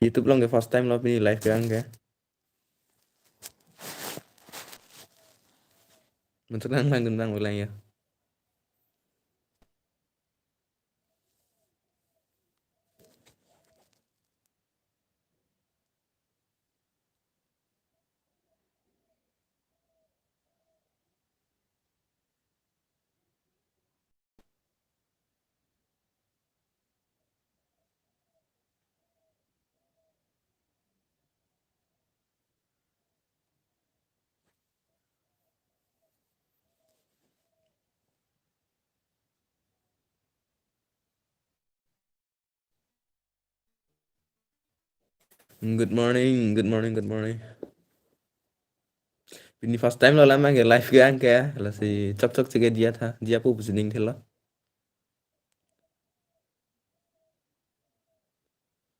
YouTube long ke first time lo Pini live Kevang ke. Mentenang lang tentang ulang ya. Good morning, good morning, good morning. Pini first time lo lama ke live Kevang ke là si chok chok cheke dia pu positioning thế lo.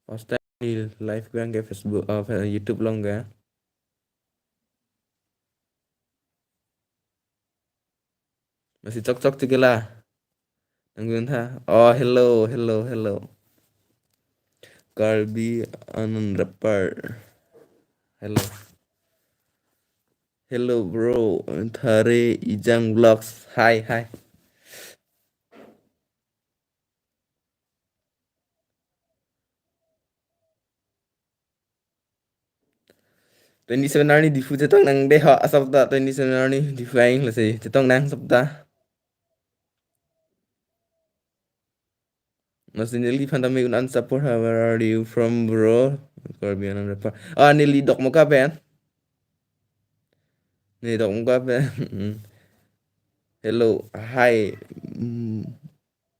First time đi live Kevang ke Facebook YouTube long ke. Masih chok chok cheke lah. Nanggun tha. Oh hello, hello, hello. Kalbi Anand Rapper. Hello. Hello bro. Thare WaisongVlogs. Hi, hi. Twenty seven ni di fu chetong nang de ha sabda 27 ni di fu aing là gì chetong nang sabda. Masih nili pandami un support where are you from bro? Kalbi Anand Rapper. Ah nili dok mo ka ben. Ni dok mo ka ben. Hello, hi.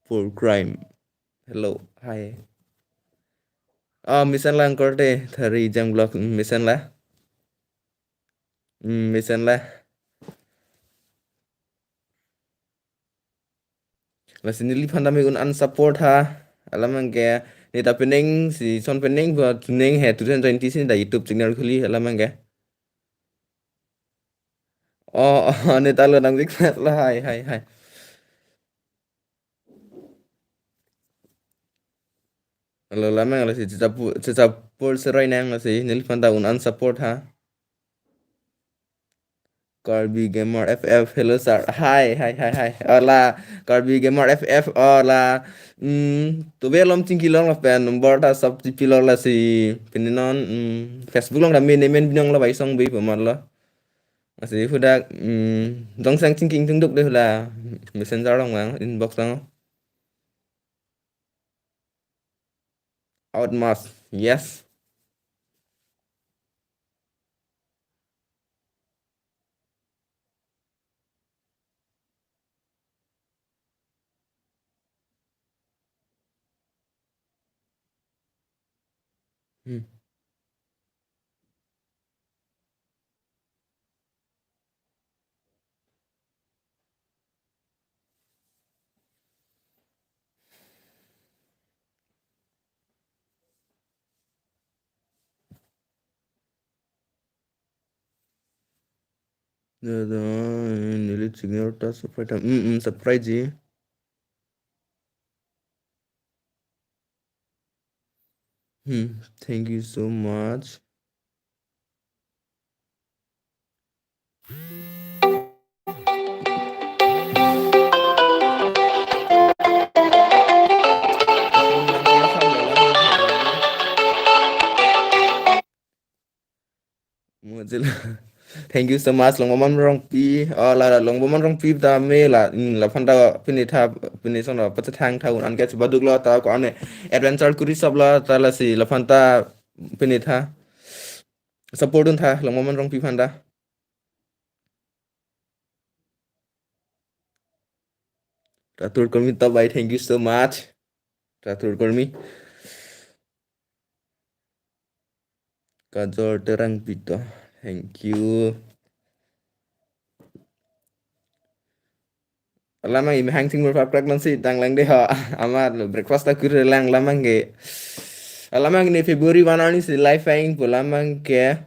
For crime. Hello, hi. Mission lang korte thari jang blog mission la. Mission la. Masih nili pandami un unsupport ha. Alam ang kaya nita pening si son pening buat tuning he 2020 sini da YouTube channel khuli alam ang kaya. Nita lo nang dikmat lah hai hai hai. Lo lamang la si cecapur serai nang la si nili panda un unsupport ha. Carby Gamer FF hello sir hi hi hi hi là Carby Gamer FF là tụi bé lom chinh kilong là fan number ta sub pilong là si pininon Facebook long là men binong là Waisong bi của mình lo si phuda dong sang chinh kinh tung đục đây là messenger long mang inbox long outmas yes. Nili signal ta surprise gì. Thank you so much. Thank you so much long mom rong pi là long mom rong pi ta me là phanda pini tha pini son là pat thang thau an ke baduk lo ta ko ane adventure kuri sab la ta la si la phanta pini tha support un tha long mom rong pi phanda ratur kormi ta bhai thank you so much ratur kormi kajor terang pito thank you. Lama ini hang sing berapa pregnancy tang lang deh ha amat lo breakfast aku lang lamang ge lamang ni Februari mana ni si live hang lamang ke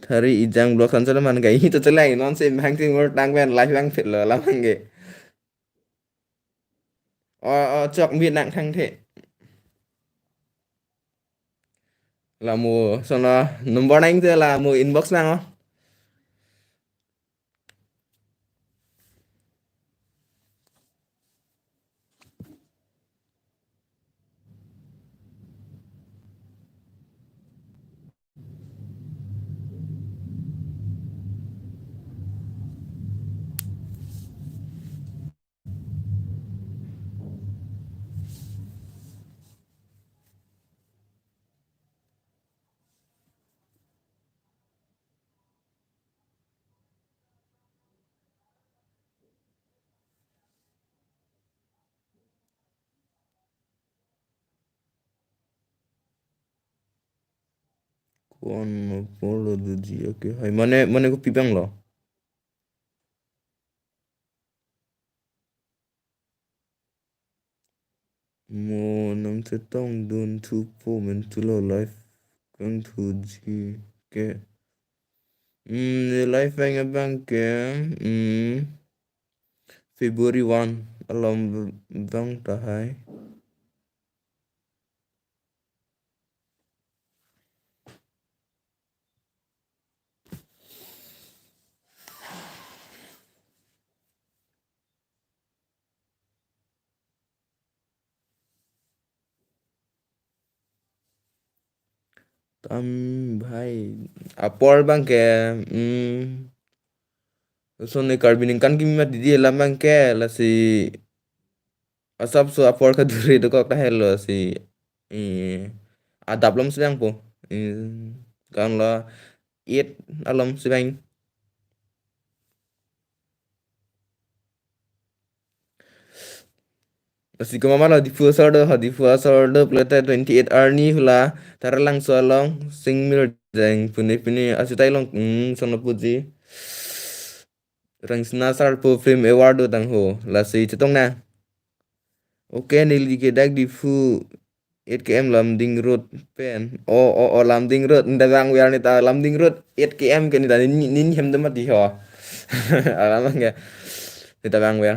thari ijang blog kan sana man gai itu celai non si hang sing ber tang ben live hang fit lo lamang ge chok miet nang thang the là mùa sau đó number anh thế là mùa inbox lang không con follow the gì ok hay mane có pipang lo mo nang se tong dun tu po men tu lo life kang tu gì ke life anh abang ke February 1 alom bang ta hai tam bhai apor bang ke so ne carbon kan ki mat di la bang ke la si asap so apor ka dure do ko ta hello si adap lom sedang po kan la yết alom sedang si ko mama la di first order plata 28 arni hula taralang so long sing mil jeng puni puni asitai long sono puji rang snasar po film award do tang ho la si chitong na ok nil di ke dak di fu 8 km lam ding road pen o lam ding road nda bang wer ni ta lam ding road 8 km ke ni ta nin hem da mati ho alam nge ni ta bang wer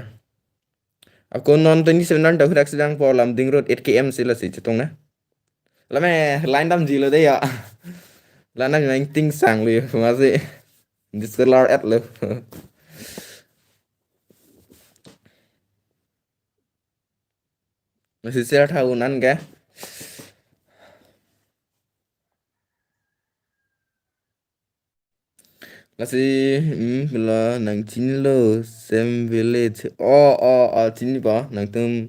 ako non 27 nan da hudak sedang po lam ding road 8 km sila si chitong na la me line dam gì lo đấy ạ là nó anh tinh sáng liền mà gì discolor at luôn mà si share thâu nan cái là si là nàng chín lô xem village chín bỏ nàng tum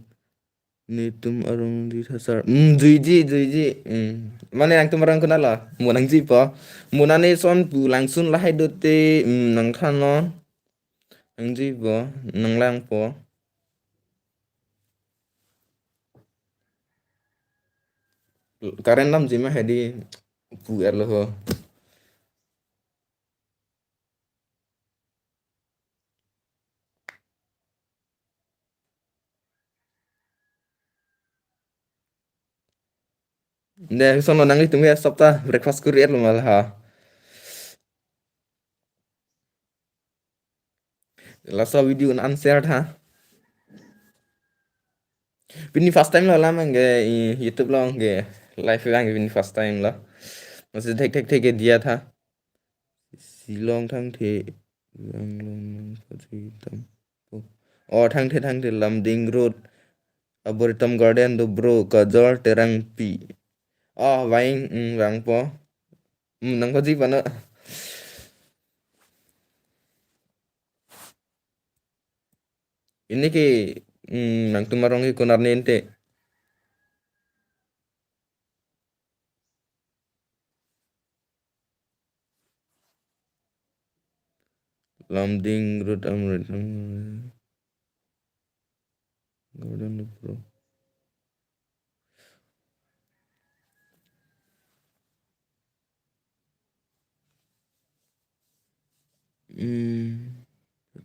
ni tum arung di thasar duy ji mana nàng tum arung kenal lah mu nàng ji bỏ mu nane son pu langsun lah hai dote nàng khan non nàng ji bỏ nàng lang bỏ karen lam ji mà hay đi pu er lo ho nè son lo nàng đi tum ya sabta breakfast kurier lo mal ha la sa video an share tha Pini first time lo lam nge YouTube lo nge live vang pini first time lo masih tek ke dia tha Silong thang the vang long pati tam thang the Lamding Road Arboretum Garden do bro Kajol Terang Pi vain vang po nang ko ji pa na ini ki nang tumarong ki kunar nente Lamding Road Arboretum Garden do bro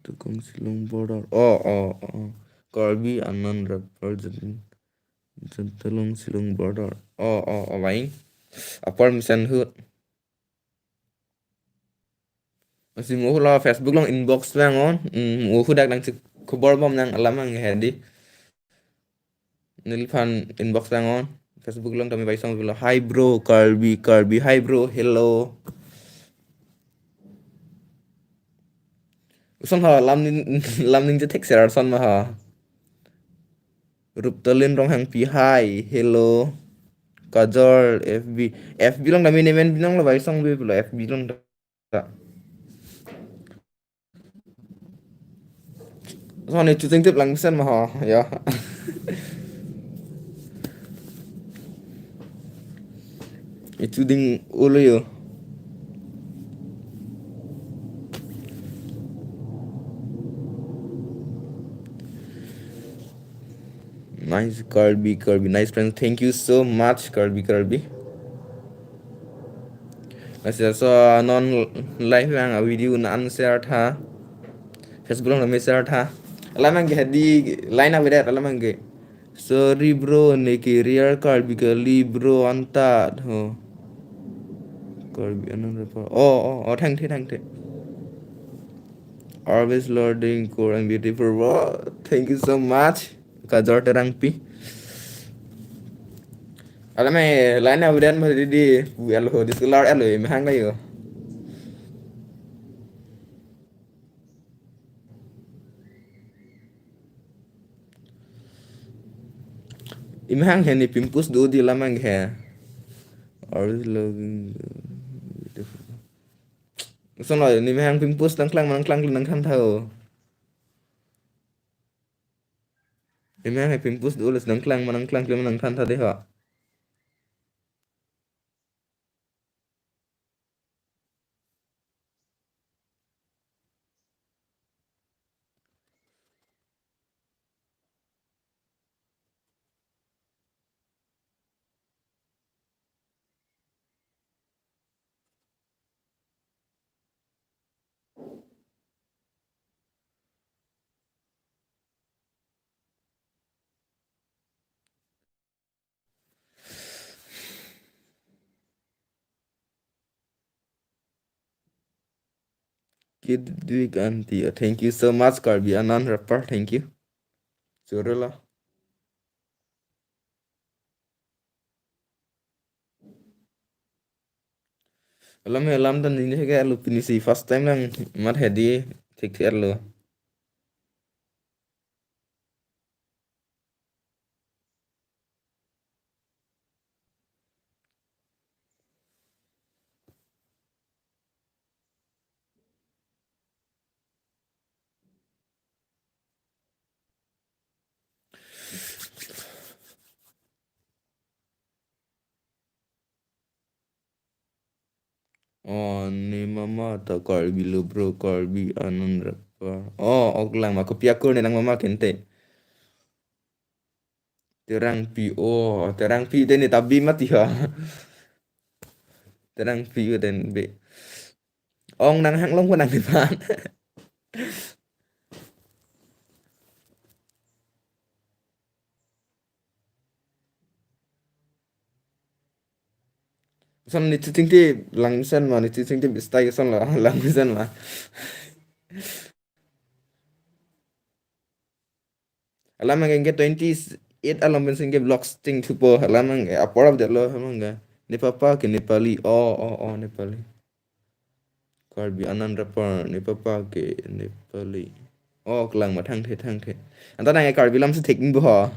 Tukang Silong border Corby Anan representing Telung Silong border vain apar misan hut masih mau lo Facebook long inbox bang on mau hudak nang kubor bom nang alam ang hedi nilfan inbox bang on Facebook lang kami WaisongVlogs. Hi bro, Kirby. Hi bro, hello. Son hả, làm ninh cho thích sẽ son mà hả. Rụp tơ lên trong hàng phí hi, hello. Kajol, FB lang kami naman binang la WaisongVlogs, FB lang da. Son này chú tinh tiếp lang sen mà hả, ya. Itu ding ulo yo. Nice Kirby. Nice friend. Thank you so much Kirby. Masih so non live yang video na share tha. Facebook lang share tha. Alam ang di line up with alam ang sorry bro neki real Kirby kali bro anta ho. Kirby another oh thank you. Always loading core and beautiful bro. Thank you so much. Kajor terang pi. Alam ay line up with mà đi alo di sekolah alo em hang đây rồi. Im hang hen ni pimpus do di lamang he. Always loading beautiful. Xong rồi ni hang pimpus nang klang thao. Im hang pimpus do les nang klang thao đấy hả. Kid Duik Auntie. Thank you so much Kirby Anan rapper. Thank you. Surela. Alam dan ini kayak lu pinisi first time lang mat hedi tik lu. Oh, ni mama tak Kirby lu bro Kirby Anan rapper. Oh, ok lang makopiako ni nang mama kente. Terang pi tên ni tabi mati ha. Terang pi tên be. Ong nang hang long ko nang dipan. Son ni ting ti lang sen ma ni ting ti stay son la lang sen ma. Alam ang get 28 alam ben sing vlogs ting tu po alam ang apor of the lo hamang ni papa ke Nepali. Oh Nepali. Kirby Anan rapper ni papa ke Nepali. Oh kelang ma thang the. Anh ta này Kirby lam sẽ thịnh bù hò.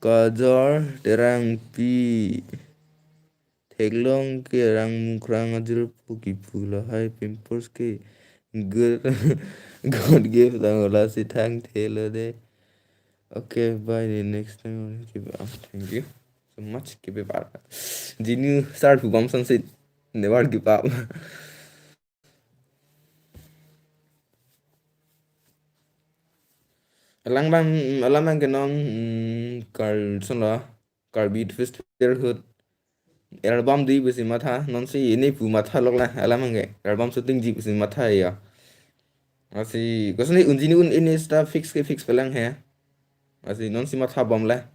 Kajor terang pi. Teglong ke rang mukrang ajur puki pula hai pimples ke good God give them all si thang thelo de. Okay, bye the next time. Keep up. Thank you so much. Keep it up. Jinu start who bump sunset. Never give up. Alang bang kenong kar son la kar beat festival album di besi matha non si ini pu matha lok la alam nge album shooting ji besi matha ya asi kosni unjini ini sta fix pelang he asi non si matha bom la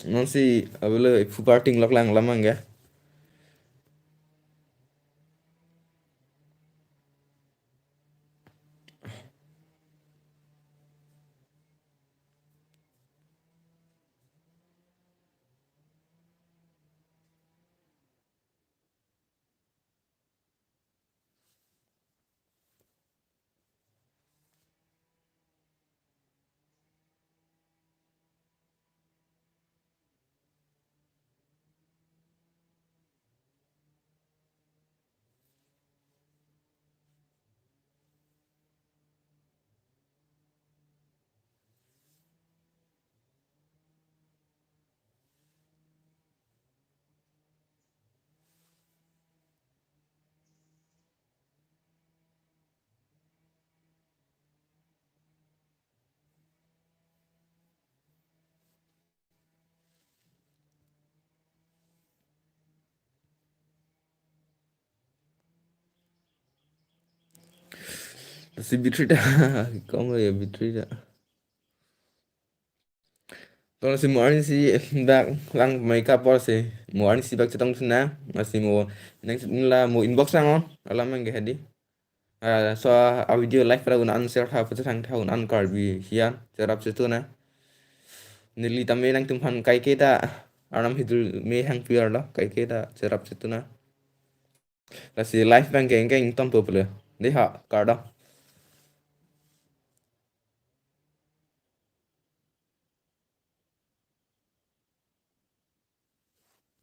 non si abule fu parting lok lang lam nge Si bitri dah. Kau mau ya bitri dah. Kalau si morning si bag lang makeup or si morning si bag cetong sana masih mau nang la mau inbox lang on alam ang gahadi. So a video live pada guna answer ha pada thang thau an card bi hian serap situ na. Nili tamay nang tumhan kai kita aram hidur me hang pier lo kai kita serap situ na. La si live bang keng keng tom purple. Di ha card